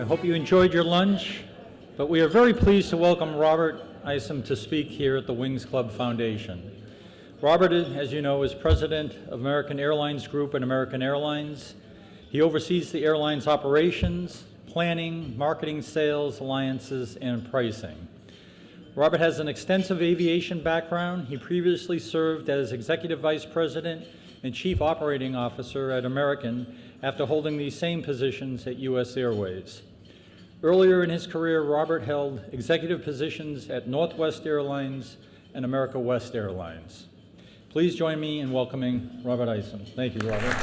I hope you enjoyed your lunch, but we are very pleased to welcome Robert Isom to speak here at the Wings Club Foundation. Robert, as you know, is president of American Airlines Group and American Airlines. He oversees the airline's operations, planning, marketing, sales, alliances, and pricing. Robert has an extensive aviation background. He previously served as executive vice president and chief operating officer at American after holding these same positions at U.S. Airways. Earlier in his career, Robert held executive positions at Northwest Airlines and America West Airlines. Please join me in welcoming Robert Isom. Thank you, Robert.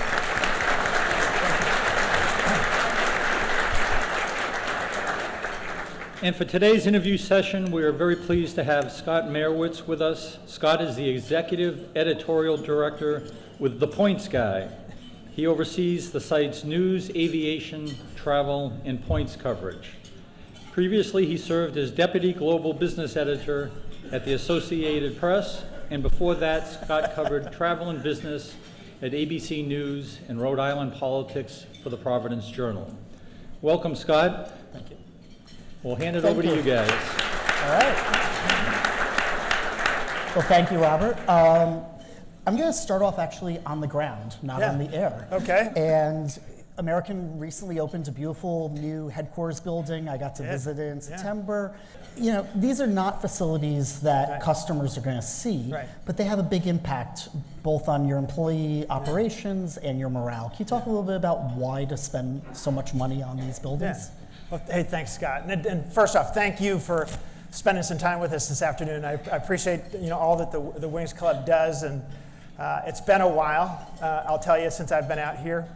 And for today's interview session, we are very pleased to have Scott Merowitz with us. Scott is the executive editorial director with The Points Guy. He oversees the site's news, aviation, travel, and points coverage. Previously, he served as deputy global business editor at the Associated Press, and before that, Scott covered travel and business at ABC News and Rhode Island politics for the Providence Journal. Welcome, Scott. Thank you. We'll hand it over to you guys. All right. Well, thank you, Robert. I'm going to start off actually on the ground, not on the air. Okay. And American recently opened a beautiful new headquarters building. I got to visit it in September. You know, these are not facilities that customers are going to see, but they have a big impact both on your employee operations and your morale. Can you talk a little bit about why to spend so much money on these buildings? Well, hey, thanks, Scott. And first off, thank you for spending some time with us this afternoon. I appreciate all that the Wings Club does, and it's been a while, I'll tell you, since I've been out here.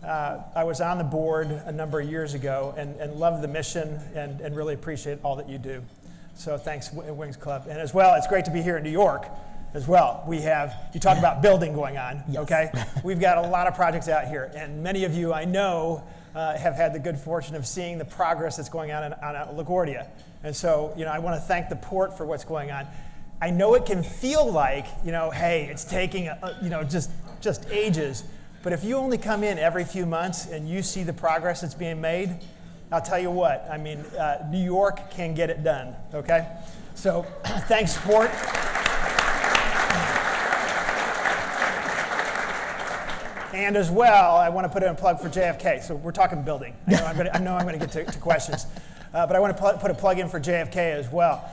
I was on the board a number of years ago and love the mission and really appreciate all that you do. So thanks, Wings Club. And as well, it's great to be here in New York as well. You talk about building going on, okay? We've got a lot of projects out here, and many of you I know have had the good fortune of seeing the progress that's going on LaGuardia. And so, I want to thank the port for what's going on. I know it can feel like, hey, it's taking, just ages. But if you only come in every few months and you see the progress that's being made, I'll tell you what, New York can get it done, okay? So thanks, port. And as well, I want to put in a plug for JFK. So we're talking building. I know I'm going to get to questions. But I want to put a plug in for JFK as well.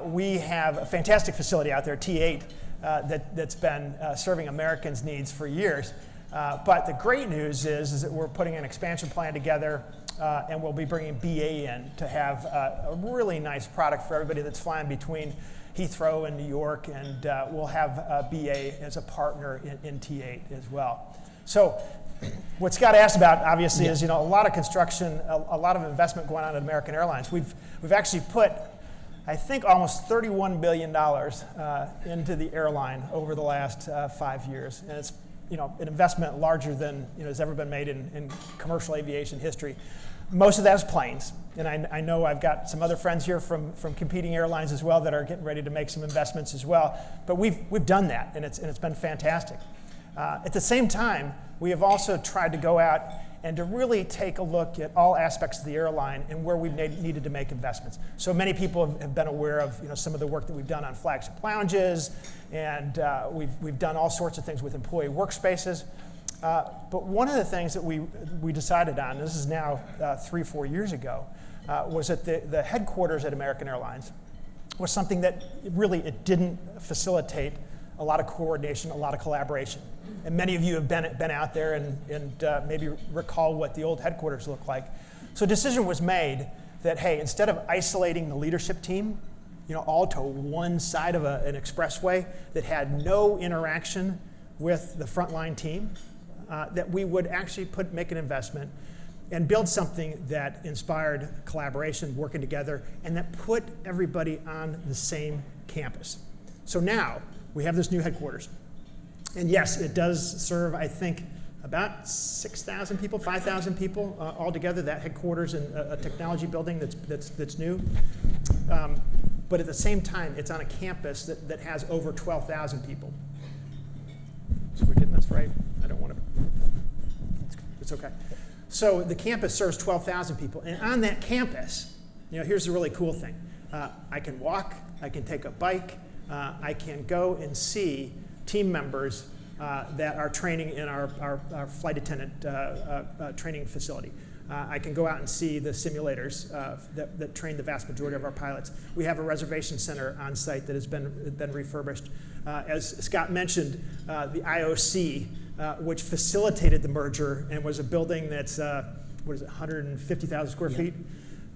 We have a fantastic facility out there, T8, that's been serving Americans' needs for years. But the great news is that we're putting an expansion plan together, and we'll be bringing BA in to have a really nice product for everybody that's flying between Heathrow and New York, and we'll have BA as a partner in T8 as well. So what Scott asked about, obviously, is a lot of construction, a lot of investment going on at American Airlines. We've actually put, I think, almost $31 billion into the airline over the last 5 years, and it's an investment larger than has ever been made in commercial aviation history. Most of that is planes, and I know I've got some other friends here from competing airlines as well that are getting ready to make some investments as well. But we've done that, and it's been fantastic. At the same time, we have also tried to go out and to really take a look at all aspects of the airline and where we've needed to make investments. So many people have been aware of some of the work that we've done on flagship lounges, and we've done all sorts of things with employee workspaces. But one of the things that we decided on, this is now 3-4 years ago, was that the headquarters at American Airlines was something that it didn't facilitate a lot of coordination, a lot of collaboration. And many of you have been out there and maybe recall what the old headquarters looked like. So a decision was made that, hey, instead of isolating the leadership team, all to one side of an expressway that had no interaction with the frontline team, that we would actually make an investment and build something that inspired collaboration, working together, and that put everybody on the same campus. So now we have this new headquarters. And yes, it does serve, I think, about 6,000 people, 5,000 people altogether, that headquarters in a technology building that's new. But at the same time, it's on a campus that has over 12,000 people. So we're getting this right? I don't want to. It's okay. So the campus serves 12,000 people. And on that campus, here's the really cool thing. I can walk, I can take a bike, I can go and see team members that are training in our flight attendant training facility. I can go out and see the simulators that train the vast majority of our pilots. We have a reservation center on site that has been refurbished. As Scott mentioned, the IOC, which facilitated the merger and was a building that's 150,000 square feet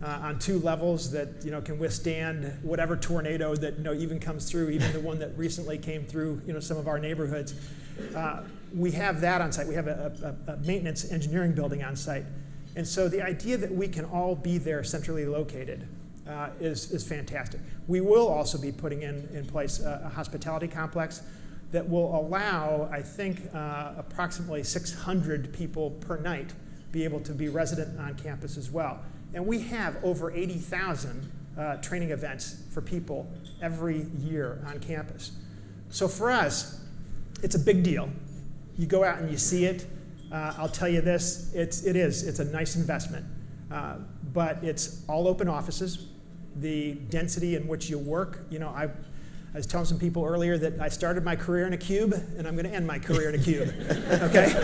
on 2 levels that can withstand whatever tornado that even comes through, even the one that recently came through some of our neighborhoods. We have that on site. We have a maintenance engineering building on site. And so the idea that we can all be there centrally located is fantastic. We will also be putting in place a hospitality complex that will allow, I think, approximately 600 people per night be able to be resident on campus as well. And we have over 80,000 training events for people every year on campus. So for us, it's a big deal. You go out and you see it. I'll tell you this, it's a nice investment, but it's all open offices. The density in which you work, I was telling some people earlier that I started my career in a cube, and I'm going to end my career in a cube, okay?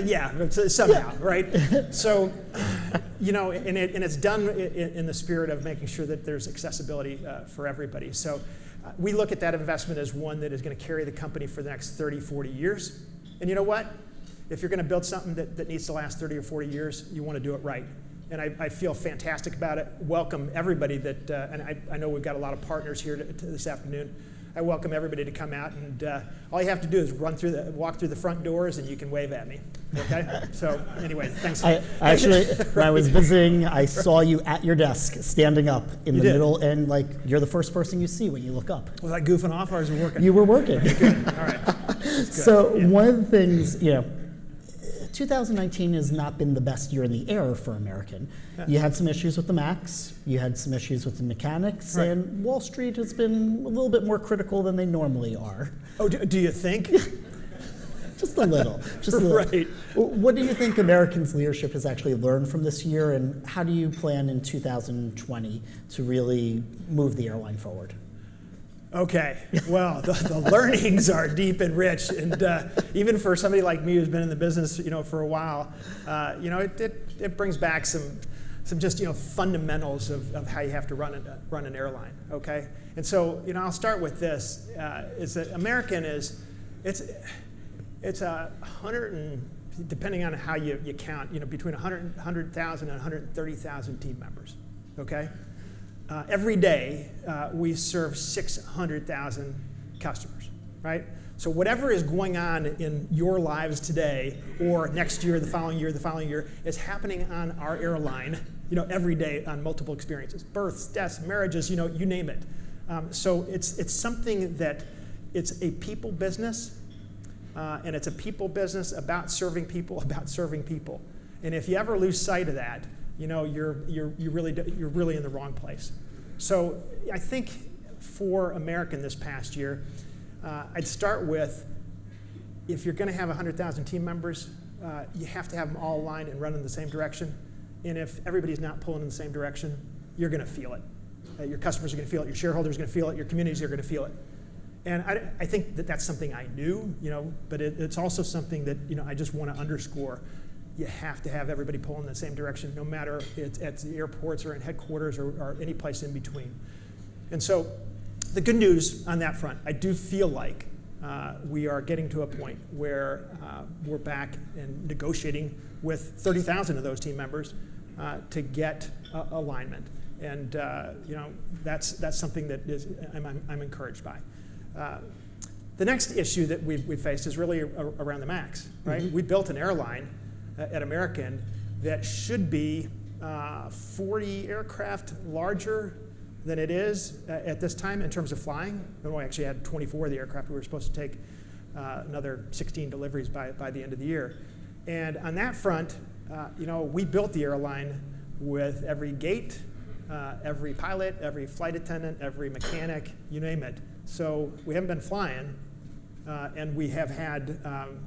Yeah, somehow, right? So, and it's done in the spirit of making sure that there's accessibility for everybody. So we look at that investment as one that is going to carry the company for the next 30, 40 years. And you know what? If you're going to build something that needs to last 30 or 40 years, you want to do it right. And I feel fantastic about it. Welcome everybody that, and I know we've got a lot of partners here this afternoon. I welcome everybody to come out, and all you have to do is walk through the front doors, and you can wave at me. Okay? So anyway, thanks. I actually, when I was visiting, I saw you at your desk, standing up in the middle, and you're the first person you see when you look up. Was I goofing off, or was it working? You were working. Good. All right. So one of the things, 2019 has not been the best year in the air for American. Yeah. You had some issues with the MAX, you had some issues with the mechanics, right. And Wall Street has been a little bit more critical than they normally are. Oh, do you think? Just a little. Just a little. Right. What do you think American's leadership has actually learned from this year, and how do you plan in 2020 to really move the airline forward? Okay, well, the learnings are deep and rich, and even for somebody like me who's been in the business, for a while, it brings back some just fundamentals of how you have to run an airline. Okay, and so I'll start with this: is that American it's 100 and depending on how you count, between 100,000 and 130,000 team members. Okay. Every day, we serve 600,000 customers, right? So whatever is going on in your lives today, or next year, the following year, is happening on our airline, every day on multiple experiences, births, deaths, marriages, you name it. So it's something that it's a people business, and it's a people business about serving people. And if you ever lose sight of that, you're really in the wrong place. So I think for American this past year, I'd start with, if you're going to have 100,000 team members, you have to have them all aligned and run in the same direction. And if everybody's not pulling in the same direction, you're going to feel it. Your customers are going to feel it. Your shareholders are going to feel it. Your communities are going to feel it. And I think that's something I knew, but it's also something that I just want to underscore. You have to have everybody pulling in the same direction, no matter it's at the airports or in headquarters or any place in between. And so the good news on that front, I do feel like we are getting to a point where we're back and negotiating with 30,000 of those team members to get alignment. And that's something that I'm encouraged by. The next issue that we've faced is really around the MAX, right? Mm-hmm. We built an airline at American that should be 40 aircraft larger than it is at this time in terms of flying. And we actually had 24 of the aircraft. We were supposed to take another 16 deliveries by the end of the year. And on that front, we built the airline with every gate, every pilot, every flight attendant, every mechanic, you name it. So we haven't been flying and we have had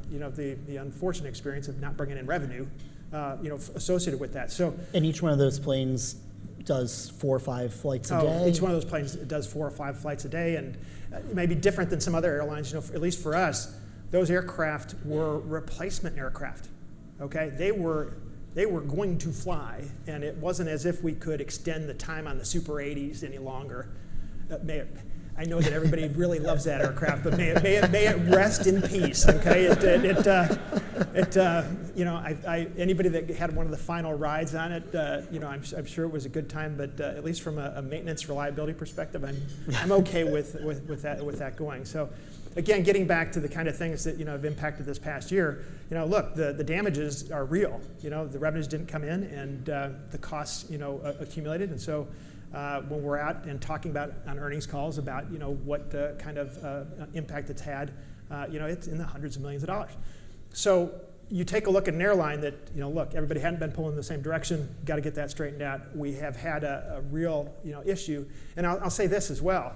the unfortunate experience of not bringing in revenue associated with that. So, and each one of those planes does 4 or 5 flights a day? Each one of those planes does 4 or 5 flights a day, and it may be different than some other airlines. At least for us, those aircraft were replacement aircraft. Okay, they were going to fly, and it wasn't as if we could extend the time on the Super 80s any longer. I know that everybody really loves that aircraft, but may it rest in peace. Okay, anybody that had one of the final rides on it, I'm sure it was a good time. But at least from a maintenance reliability perspective, I'm okay with that going. So, again, getting back to the kind of things that have impacted this past year. Look, the damages are real. The revenues didn't come in, and the costs accumulated, and so. When we're out and talking about on earnings calls about what kind of impact it's had, it's in the hundreds of millions of dollars. So you take a look at an airline that look, everybody hadn't been pulling in the same direction. Got to get that straightened out. We have had a real issue, and I'll say this as well.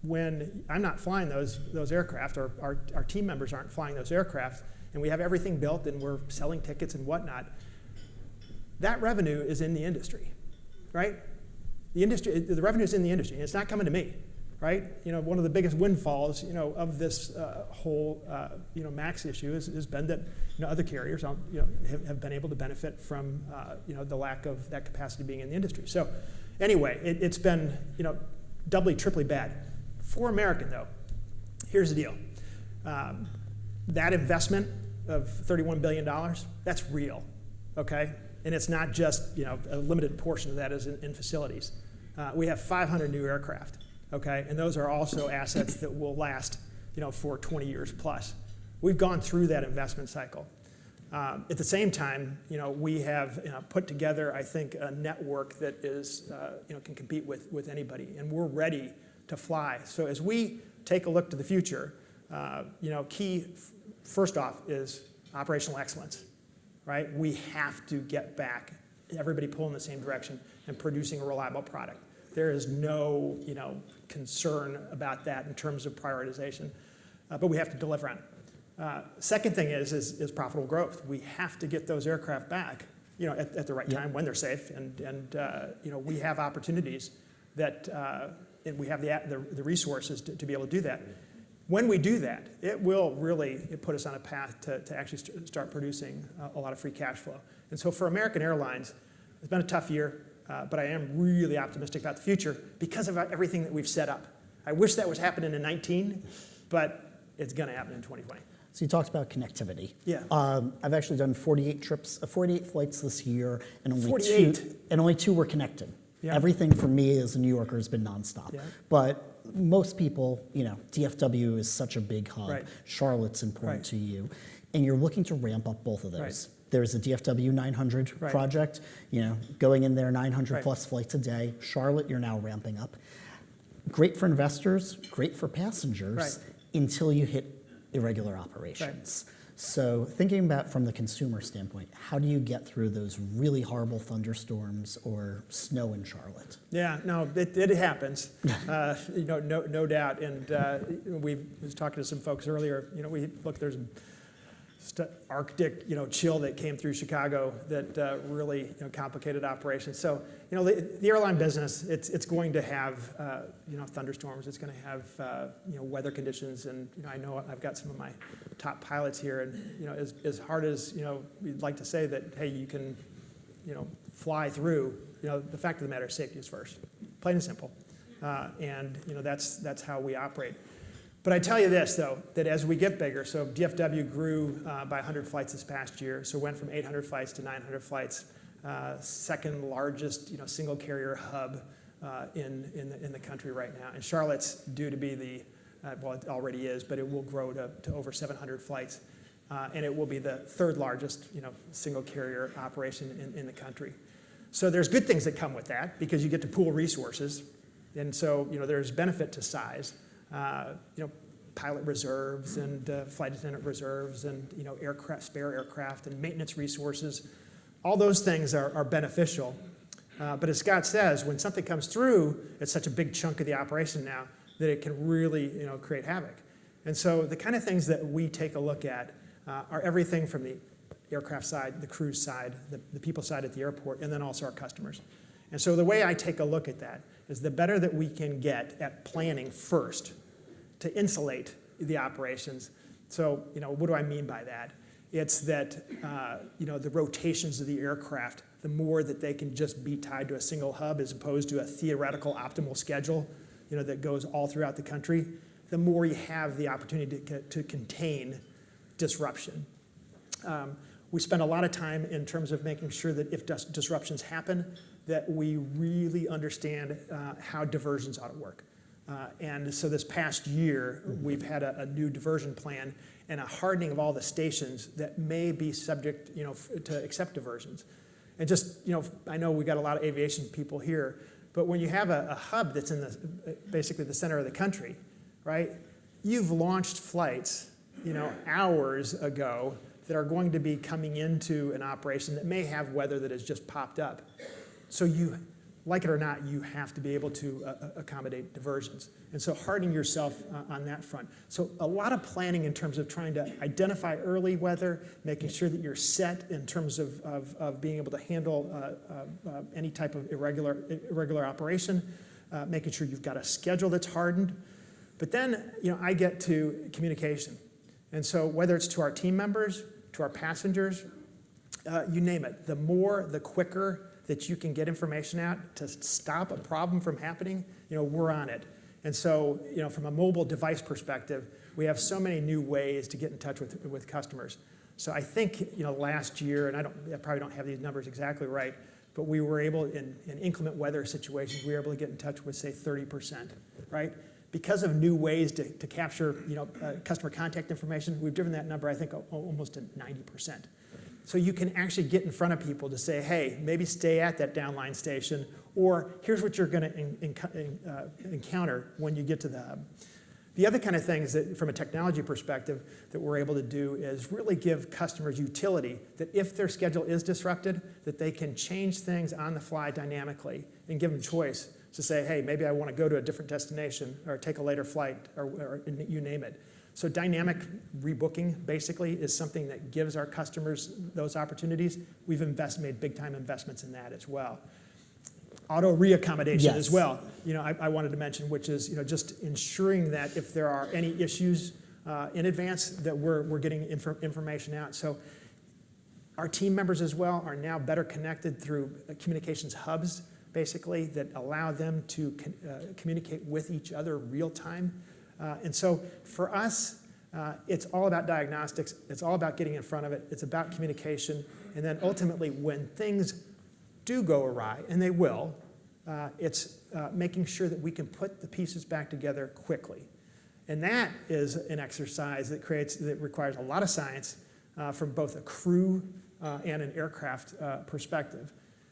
When I'm not flying those aircraft, or our team members aren't flying those aircraft, and we have everything built and we're selling tickets and whatnot, that revenue is in the industry, right? The revenue is in the industry, and it's not coming to me, right? One of the biggest windfalls, of this whole, MAX issue has been that, other carriers, have been able to benefit from, the lack of that capacity being in the industry. So, anyway, it's been, doubly, triply bad. For American, though, here's the deal. That investment of $31 billion, that's real, okay? And it's not just a limited portion of that is in facilities. We have 500 new aircraft, okay, and those are also assets that will last for 20 years plus. We've gone through that investment cycle. At the same time, we have put together, I think, a network that is can compete with anybody, and we're ready to fly. So as we take a look to the future, key first off is operational excellence. Right? We have to get back, everybody pulling in the same direction and producing a reliable product. There is no, concern about that in terms of prioritization, but we have to deliver on it. Second thing is profitable growth. We have to get those aircraft back, at the right time when they're safe, and we have opportunities that, and we have the resources to be able to do that. When we do that, it will really put us on a path to actually start producing a lot of free cash flow. And so for American Airlines, it's been a tough year, but I am really optimistic about the future because of everything that we've set up. I wish that was happening in 2019, but it's going to happen in 2020. So you talked about connectivity. Yeah. I've actually done 48 flights this year, and only two were connected. Yeah. Everything for me as a New Yorker has been nonstop. Yeah. But most people, DFW is such a big hub. Right. Charlotte's important to you, and you're looking to ramp up both of those. Right. There's a DFW 900 project, going in there 900 plus flights a day. Charlotte, you're now ramping up. Great for investors, great for passengers, until you hit irregular operations. Right. So thinking about from the consumer standpoint, how do you get through those really horrible thunderstorms or snow in Charlotte? Yeah, no, it happens, no doubt. And we was talking to some folks earlier. There's Arctic, chill that came through Chicago that really complicated operations. So the airline business, it's going to have thunderstorms. It's going to have weather conditions, and I know I've got some of my top pilots here, and as hard as we'd like to say that, hey, you can fly through, the fact of the matter is safety is first, plain and simple, and that's how we operate. But I tell you this, though, that as we get bigger, so DFW grew by 100 flights this past year, so went from 800 flights to 900 flights, second largest single carrier hub in the country right now. And Charlotte's due to be well, it already is, but it will grow to over 700 flights, and it will be the third largest single carrier operation in the country. So there's good things that come with that because you get to pool resources, and so there's benefit to size. Pilot reserves and flight attendant reserves and spare aircraft and maintenance resources. All those things are beneficial. But as Scott says, when something comes through, it's such a big chunk of the operation now that it can really create havoc. And so the kind of things that we take a look at are everything from the aircraft side, the cruise side, the people side at the airport, and then also our customers. And so the way I take a look at that is the better that we can get at planning first to insulate the operations. So, what do I mean by that? It's that, the rotations of the aircraft, the more that they can just be tied to a single hub as opposed to a theoretical optimal schedule, that goes all throughout the country, the more you have the opportunity to contain disruption. We spend a lot of time in terms of making sure that if disruptions happen, that we really understand how diversions ought to work. And so this past year, we've had a new diversion plan and a hardening of all the stations that may be subject, to accept diversions. And just, I know we got a lot of aviation people here, but when you have a hub that's in basically the center of the country, right? You've launched flights, hours ago that are going to be coming into an operation that may have weather that has just popped up. So you, like it or not, you have to be able to accommodate diversions. And so hardening yourself on that front. So a lot of planning in terms of trying to identify early weather, making sure that you're set in terms of being able to handle any type of irregular operation, making sure you've got a schedule that's hardened. But then, I get to communication. And so whether it's to our team members, to our passengers, you name it, the quicker that you can get information out to stop a problem from happening, we're on it. And so, from a mobile device perspective, we have so many new ways to get in touch with customers. So I think, last year, and I probably don't have these numbers exactly right, but we were able, in inclement weather situations, we were able to get in touch with, say, 30%, right? Because of new ways to capture, customer contact information, we've driven that number, I think, almost to 90%. So you can actually get in front of people to say, hey, maybe stay at that downline station, or here's what you're going to encounter when you get to the hub. The other kind of things that, from a technology perspective, that we're able to do is really give customers utility, that if their schedule is disrupted, that they can change things on the fly dynamically and give them choice to say, hey, maybe I want to go to a different destination or take a later flight or you name it. So dynamic rebooking basically is something that gives our customers those opportunities. We've made big time investments in that as well. Auto reaccommodation as well. I wanted to mention, which is just ensuring that if there are any issues in advance, that we're getting information out. So our team members as well are now better connected through communications hubs, basically, that allow them to communicate with each other real time. And so for us, it's all about diagnostics. It's all about getting in front of it. It's about communication. And then ultimately, when things do go awry, and they will, it's making sure that we can put the pieces back together quickly. And that is an exercise that requires a lot of science from both a crew and an aircraft perspective.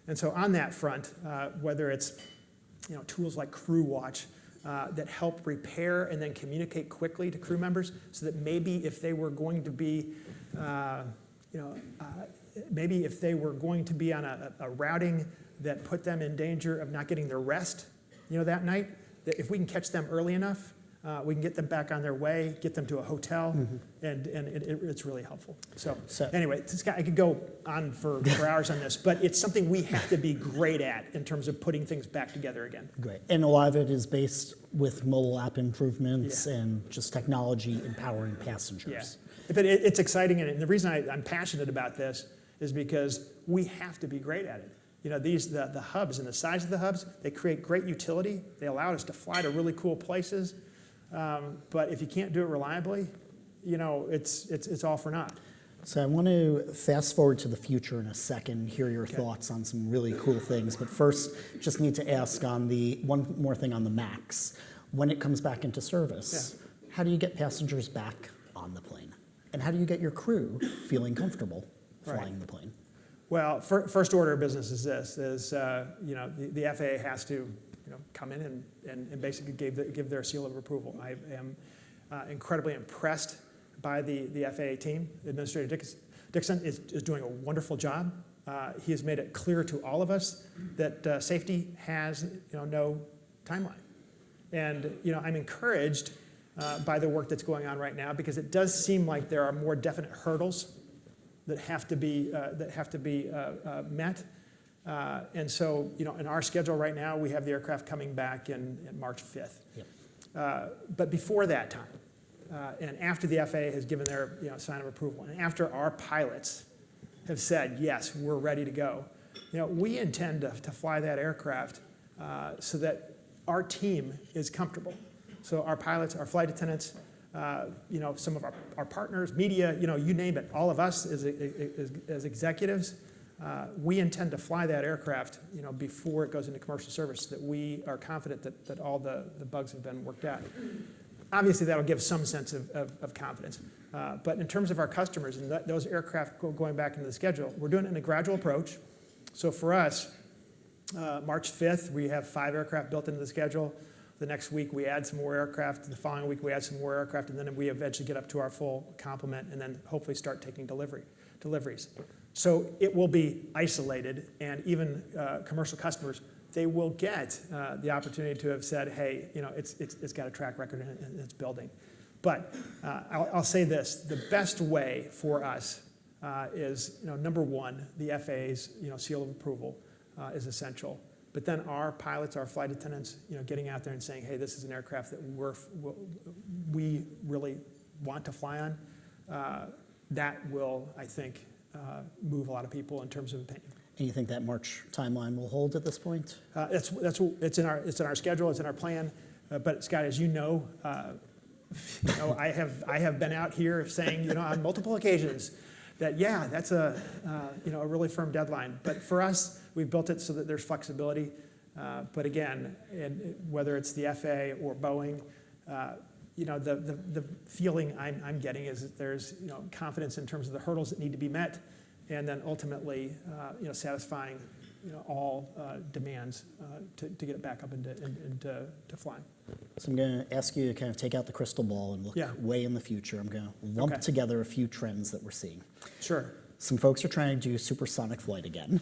And so on that front, whether it's tools like Crew Watch that help repair and then communicate quickly to crew members, so that maybe if they were going to be, maybe if they were going to be on a routing that put them in danger of not getting their rest, that night, that if we can catch them early enough, we can get them back on their way, get them to a hotel, and it's really helpful. So anyway, I could go on for hours on this, but it's something we have to be great at in terms of putting things back together again. Great. And a lot of it is based with mobile app improvements and just technology empowering passengers. Yeah. But it's exciting, and the reason I'm passionate about this is because we have to be great at it. The hubs and the size of the hubs, they create great utility. They allow us to fly to really cool places. But if you can't do it reliably, it's all for naught. So I want to fast forward to the future in a second, hear your thoughts on some really cool things. But first, just need to ask on one more thing on the MAX. When it comes back into service, how do you get passengers back on the plane? And how do you get your crew feeling comfortable flying the plane? Well, first order of business is this: the FAA has to come in and basically give their seal of approval. I am incredibly impressed by the FAA team. Administrator Dixon is doing a wonderful job. He has made it clear to all of us that safety has no timeline. And I'm encouraged by the work that's going on right now, because it does seem like there are more definite hurdles that have to be met. And so, in our schedule right now, we have the aircraft coming back in March 5th. Yep. But before that time, and after the FAA has given their sign of approval, and after our pilots have said, yes, we're ready to go, we intend to fly that aircraft so that our team is comfortable. So our pilots, our flight attendants, some of our partners, media, you name it, all of us as executives, we intend to fly that aircraft, before it goes into commercial service, that we are confident that all the bugs have been worked out. Obviously, that'll give some sense of confidence. But in terms of our customers and those aircraft going back into the schedule, we're doing it in a gradual approach. So for us, March 5th, we have 5 aircraft built into the schedule. The next week, we add some more aircraft. The following week, we add some more aircraft. And then we eventually get up to our full complement and then hopefully start taking deliveries. So it will be isolated. And even commercial customers, they will get the opportunity to have said, hey, it's got a track record and it's building. But I'll say this. The best way for us is, number one, the FAA's seal of approval is essential. But then our pilots, our flight attendants, getting out there and saying, hey, this is an aircraft that we really want to fly on, that will, I think, move a lot of people in terms of opinion. And you think that March timeline will hold at this point? It's in our schedule, it's in our plan. But Scott, as you know, I have been out here saying, on multiple occasions, that that's a really firm deadline. But for us, we've built it so that there's flexibility. But again, whether it's the FAA or Boeing, the feeling I'm getting is that there's confidence in terms of the hurdles that need to be met, and then ultimately satisfying all demands to get it back up into flying. So I'm going to ask you to kind of take out the crystal ball and look way in the future. I'm going to lump together a few trends that we're seeing. Sure. Some folks are trying to do supersonic flight again.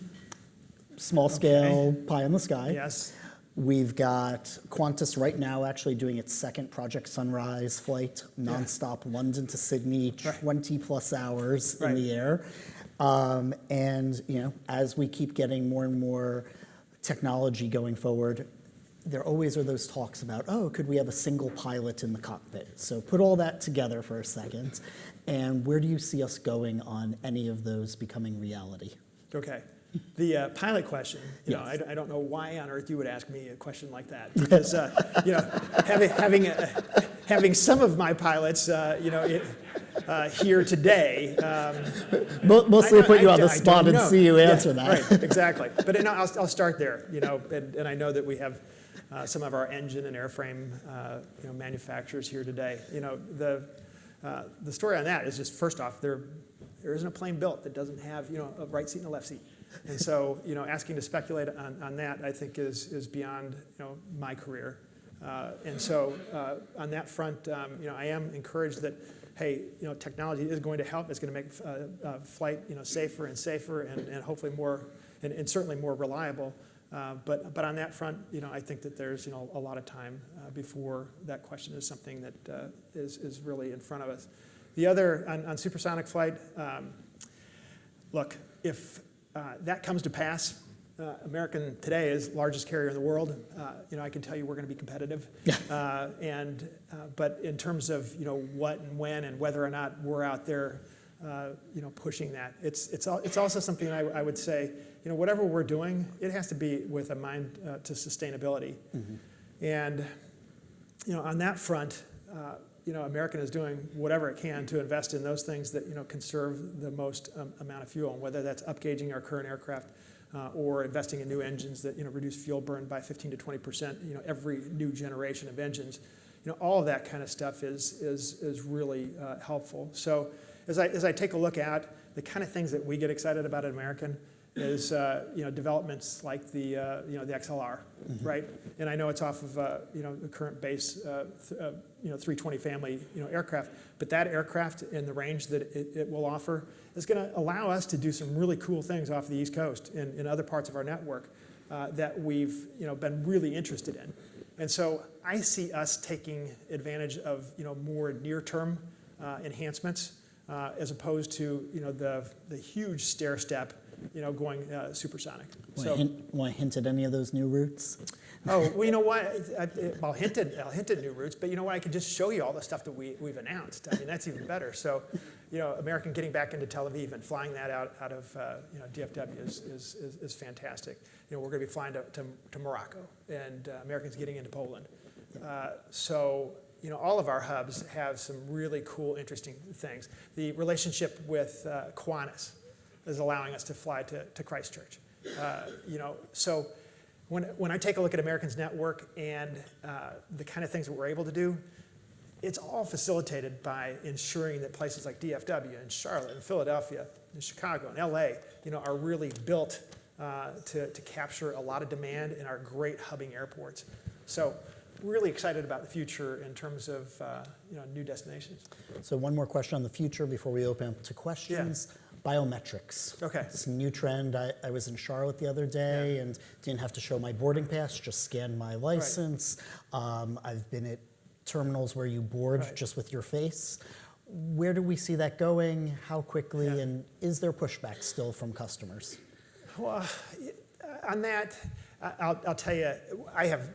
Small scale, pie in the sky. Yes. We've got Qantas right now actually doing its second Project Sunrise flight, nonstop London to Sydney, 20 plus hours in the air. And as we keep getting more and more technology going forward, there always are those talks about, could we have a single pilot in the cockpit? So put all that together for a second, and where do you see us going on any of those becoming reality? Okay. The pilot question, I don't know why on earth you would ask me a question like that, because having some of my pilots, here today. Mostly put you on the spot and see you answer that. Right, exactly. But I'll start there. And I know that we have some of our engine and airframe manufacturers here today. The story on that is just, first off, there isn't a plane built that doesn't have a right seat and a left seat. And so, asking to speculate on that, I think, is beyond, my career. And so, on that front, I am encouraged that, hey, technology is going to help. It's going to make flight, safer and safer, and hopefully more, and certainly more reliable. But on that front, I think that there's, a lot of time before that question is something that is really in front of us. The other, on supersonic flight, look, if that comes to pass, American today is the largest carrier in the world. I can tell you we're going to be competitive. But in terms of what and when and whether or not we're out there, pushing that, it's also something I would say, whatever we're doing, it has to be with a mind to sustainability. Mm-hmm. And on that front, American is doing whatever it can to invest in those things that conserve the most amount of fuel, and whether that's upgauging our current aircraft or investing in new engines that reduce fuel burn by 15 to 20%. Every new generation of engines, all of that kind of stuff is really helpful. So as I take a look at the kind of things that we get excited about at American is developments like the XLR, mm-hmm. right? And I know it's off of the current base 320 family aircraft, but that aircraft in the range that it will offer is going to allow us to do some really cool things off the East Coast and in other parts of our network that we've been really interested in. And so I see us taking advantage of more near-term enhancements as opposed to the huge stair step going supersonic. Want to hint at any of those new routes? Oh, well, you know what? I'll hint at new routes, but you know what? I can just show you all the stuff that we've announced. I mean, that's even better. So, American getting back into Tel Aviv and flying that out of DFW is fantastic. We're going to be flying to Morocco, and Americans getting into Poland. So, all of our hubs have some really cool, interesting things. The relationship with Qantas is allowing us to fly to Christchurch. So when I take a look at American's network and the kind of things that we're able to do, it's all facilitated by ensuring that places like DFW and Charlotte and Philadelphia and Chicago and LA, are really built to capture a lot of demand in our great hubbing airports. So really excited about the future in terms of new destinations. So one more question on the future before we open up to questions. Yeah. Biometrics. Okay. It's a new trend. I was in Charlotte the other day and didn't have to show my boarding pass, just scan my license. Right. I've been at terminals where you board just with your face. Where do we see that going? How quickly? Yeah. And is there pushback still from customers? Well, on that, I'll tell you, I have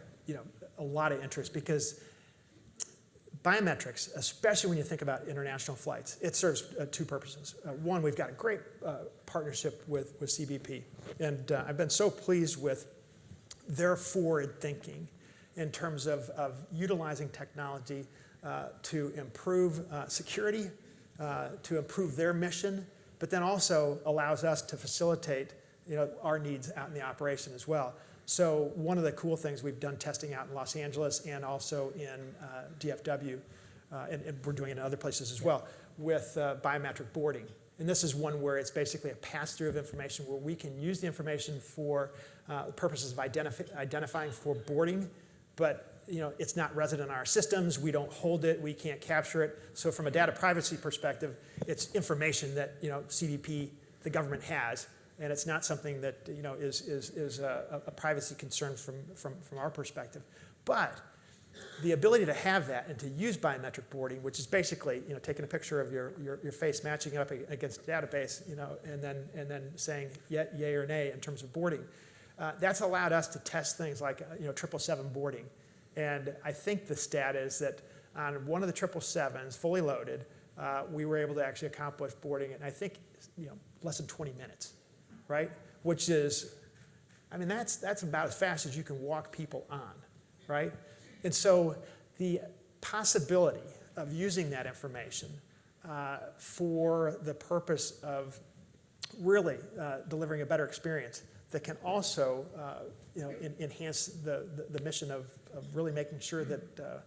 a lot of interest because biometrics, especially when you think about international flights, it serves two purposes. One, we've got a great partnership with CBP, and I've been so pleased with their forward thinking in terms of utilizing technology to improve security, to improve their mission, but then also allows us to facilitate our needs out in the operation as well. So one of the cool things we've done testing out in Los Angeles and also in DFW, and we're doing it in other places as well, with biometric boarding. And this is one where it's basically a pass-through of information where we can use the information for purposes of identifying for boarding, but it's not resident in our systems. We don't hold it. We can't capture it. So from a data privacy perspective, it's information that CBP, the government, has. And it's not something that is a privacy concern from our perspective. But the ability to have that and to use biometric boarding, which is basically taking a picture of your face, matching it up against a database, and then saying yay or nay in terms of boarding, that's allowed us to test things like 777 boarding. And I think the stat is that on one of the 777s, fully loaded, we were able to actually accomplish boarding in, I think, less than 20 minutes. Right? Which is, that's about as fast as you can walk people on, right? And so the possibility of using that information for the purpose of really delivering a better experience that can also enhance the mission of really making sure that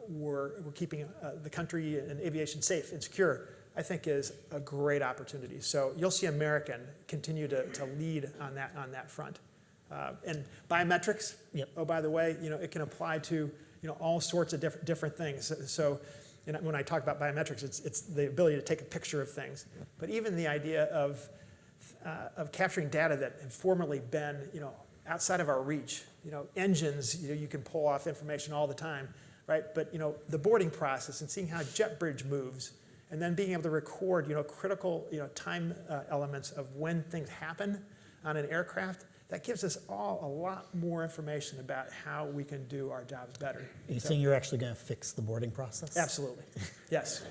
we're keeping the country and aviation safe and secure, I think is a great opportunity. So you'll see American continue to lead on that front. And biometrics, oh, by the way, it can apply to all sorts of different things. So when I talk about biometrics, it's the ability to take a picture of things. But even the idea of capturing data that had formerly been outside of our reach. Engines, you can pull off information all the time, right? But the boarding process and seeing how JetBridge moves, and then being able to record, critical, time elements of when things happen on an aircraft, that gives us all a lot more information about how we can do our jobs better. Are you saying you're actually going to fix the boarding process? Absolutely, yes.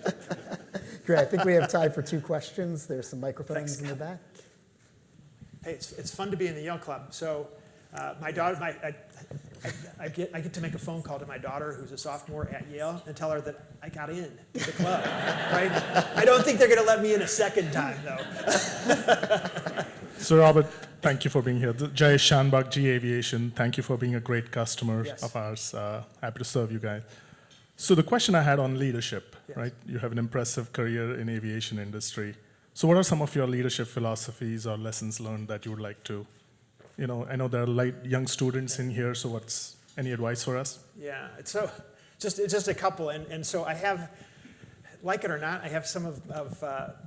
Great, I think we have time for 2 questions. There's some microphones in the back. Hey, it's fun to be in the Yale Club. So my daughter, I get to make a phone call to my daughter, who's a sophomore at Yale, and tell her that I got in to the club, right? I don't think they're going to let me in a second time, though. So, Robert, thank you for being here. Jay Shanbach, G Aviation, thank you for being a great customer of ours. Happy to serve you guys. So the question I had on leadership, right? You have an impressive career in aviation industry. So what are some of your leadership philosophies or lessons learned that you would like to, I know there are young students in here, so any advice for us? Yeah, so just a couple. And so I have, like it or not, I have some of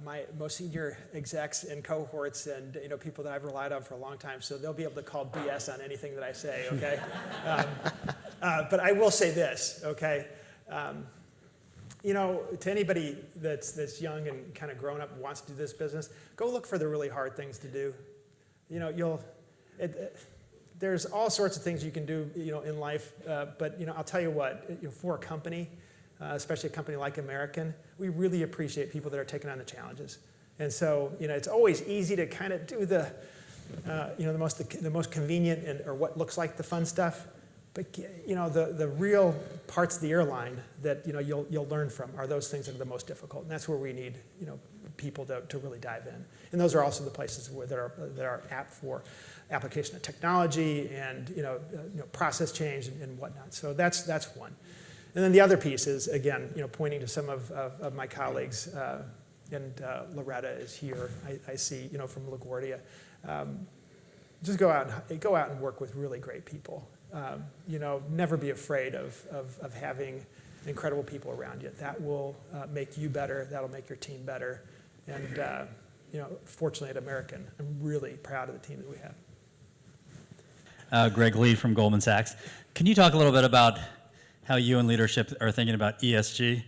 my most senior execs and cohorts and people that I've relied on for a long time, so they'll be able to call BS on anything that I say, okay? But I will say this, okay? You know, to anybody that's young and kind of grown up and wants to do this business, go look for the really hard things to do. You know, there's all sorts of things you can do, you know, in life. But you know, I'll tell you what, you know, for a company, especially a company like American, we really appreciate people that are taking on the challenges. And so, you know, it's always easy to kind of do the, you know, the most convenient or what looks like the fun stuff. But you know, the real parts of the airline that, you know, you'll learn from are those things that are the most difficult, and that's where we need, you know, people to really dive in. And those are also the places that are apt for application of technology and you know process change and whatnot. So that's one. And then the other piece is, again, you know, pointing to some of my colleagues, and Loretta is here. I see, you know, from LaGuardia. Just go out and work with really great people. You know, never be afraid of having incredible people around you. That will make you better. That'll make your team better. And you know, fortunately at American, I'm really proud of the team that we have. Greg Lee from Goldman Sachs. Can you talk a little bit about how you and leadership are thinking about ESG?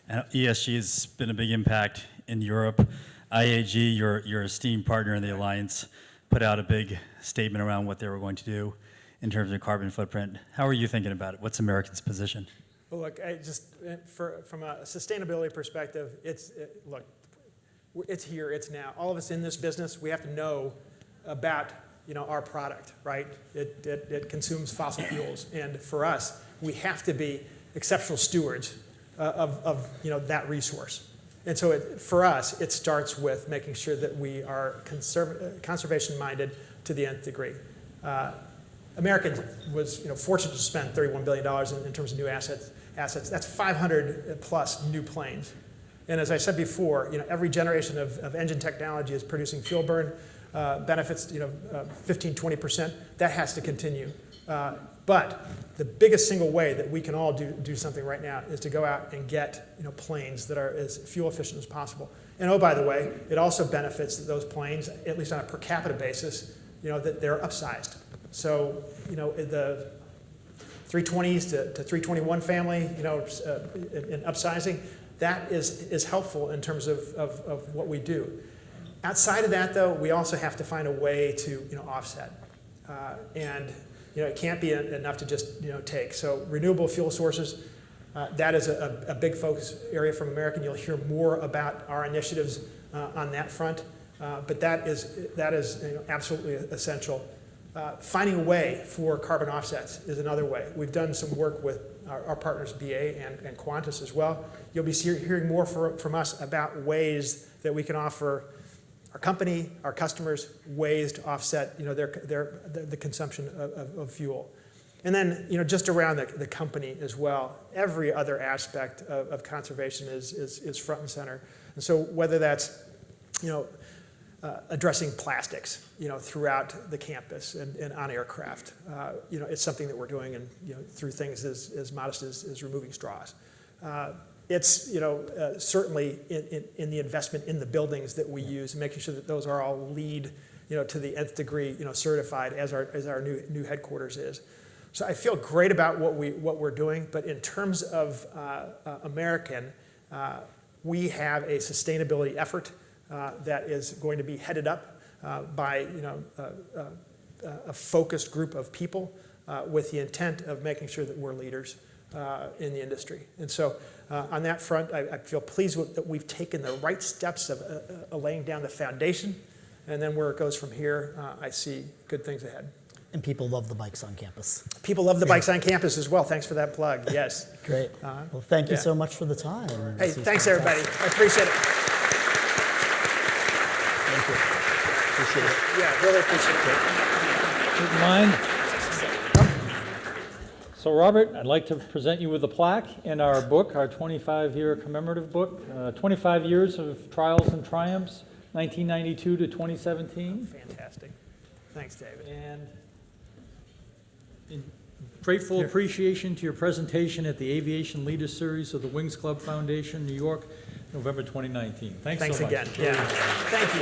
ESG has been a big impact in Europe. IAG, your esteemed partner in the alliance, put out a big statement around what they were going to do in terms of carbon footprint. How are you thinking about it? What's American's position? Well, look, from a sustainability perspective, it's here, it's now. All of us in this business, we have to know about, you know, our product, right? It consumes fossil fuels, and for us, we have to be exceptional stewards of you know, that resource. And so for us, it starts with making sure that we are conservation-minded to the nth degree. American was, you know, fortunate to spend $31 billion in terms of new assets. That's 500 plus new planes. And as I said before, you know, every generation of engine technology is producing fuel burn benefits, you know, 15, 20%. That has to continue. But the biggest single way that we can all do something right now is to go out and get, you know, planes that are as fuel efficient as possible. And oh, by the way, it also benefits those planes, at least on a per capita basis, you know, that they're upsized. So, you know, the 320s to 321 family, you know, in upsizing, that is helpful in terms of what we do. Outside of that, though, we also have to find a way to, you know, offset. And, you know, it can't be enough to just, you know, take. So renewable fuel sources, that is a big focus area from American. You'll hear more about our initiatives on that front. But that is you know, absolutely essential. Finding a way for carbon offsets is another way. We've done some work with our partners BA and Qantas as well. You'll be hearing more from us about ways that we can offer our company, our customers, ways to offset, you know, the consumption of fuel. And then, you know, just around the company as well, every other aspect of conservation is front and center. And so whether that's, you know, addressing plastics, you know, throughout the campus and on aircraft, you know, it's something that we're doing, and you know, through things as modest as removing straws. It's, you know, certainly in the investment in the buildings that we use, and making sure that those are all LEED, you know, to the nth degree, you know, certified as our new headquarters is. So I feel great about what we're doing, but in terms of American, we have a sustainability effort that is going to be headed up by, you know, a focused group of people with the intent of making sure that we're leaders in the industry. And so on that front, I feel pleased that we've taken the right steps of laying down the foundation, and then where it goes from here, I see good things ahead. And people love the bikes on campus. People love the bikes on campus as well. Thanks for that plug. Yes. Great. Well, thank you so much for the time. Hey, thanks everybody. I appreciate it. Thank you. Appreciate it. Yeah, really appreciate it. Keep in mind. So Robert, I'd like to present you with a plaque in our book, our 25-year commemorative book, 25 years of trials and triumphs, 1992 to 2017. Fantastic. Thanks, David. And in grateful appreciation to your presentation at the Aviation Leaders Series of the Wings Club Foundation, New York, November 2019. Thanks so much. Thanks again. Yeah. Thank you.